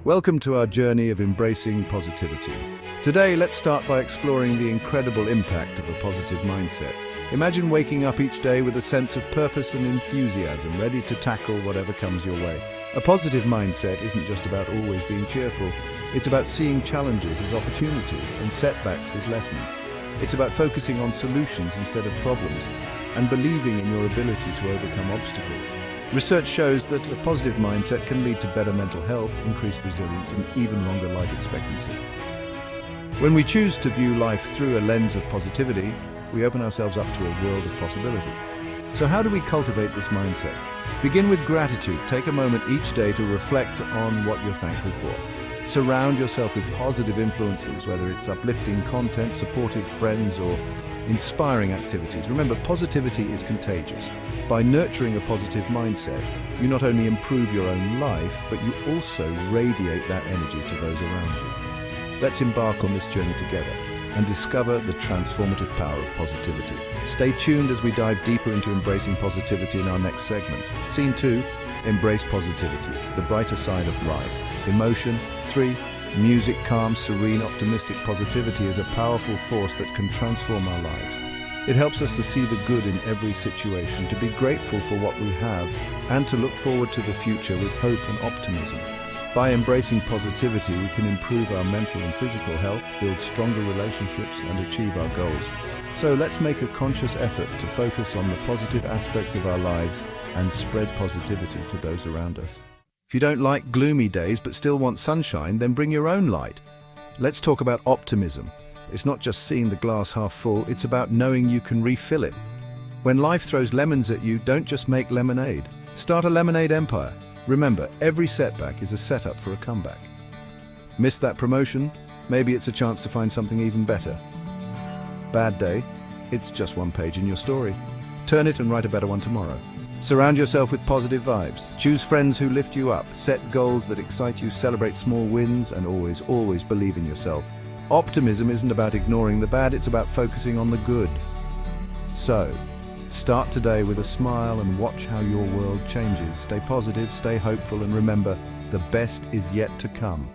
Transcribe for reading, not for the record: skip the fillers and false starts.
Welcome to our journey of embracing positivity. Today, let's start by exploring the incredible impact of a positive mindset. Imagine waking up each day with a sense of purpose and enthusiasm, ready to tackle whatever comes your way. A positive mindset isn't just about always being cheerful. It's about seeing challenges as opportunities and setbacks as lessons. It's about focusing on solutions instead of problems and believing in your ability to overcome obstacles. Research shows that a positive mindset can lead to better mental health, increased resilience, and even longer life expectancy. When we choose to view life through a lens of positivity, we open ourselves up to a world of possibility. So how do we cultivate this mindset? Begin with gratitude. Take a moment each day to reflect on what you're thankful for. Surround yourself with positive influences, whether it's uplifting content, supportive friends, or inspiring activities. Remember, positivity is contagious. By nurturing a positive mindset, you not only improve your own life, but you also radiate that energy to those around you. Let's embark on this journey together and discover the transformative power of positivity. Stay tuned as we dive deeper into embracing positivity in our next segment. Scene 2, Embrace Positivity, the brighter side of life. Emotion 3, Music, calm, serene, optimistic positivity is a powerful force that can transform our lives. It helps us to see the good in every situation, to be grateful for what we have, and to look forward to the future with hope and optimism. By embracing positivity, we can improve our mental and physical health, build stronger relationships, and achieve our goals. So let's make a conscious effort to focus on the positive aspects of our lives and spread positivity to those around us. If you don't like gloomy days but still want sunshine, then bring your own light. Let's talk about optimism. It's not just seeing the glass half full, it's about knowing you can refill it. When life throws lemons at you, don't just make lemonade. Start a lemonade empire. Remember, every setback is a setup for a comeback. Missed that promotion? Maybe it's a chance to find something even better. Bad day? It's just one page in your story. Turn it and write a better one tomorrow. Surround yourself with positive vibes. Choose friends who lift you up. Set goals that excite you. Celebrate small wins and always believe in yourself. Optimism isn't about ignoring the bad, it's about focusing on the good. So, start today with a smile and watch how your world changes. Stay positive, stay hopeful, and remember, the best is yet to come.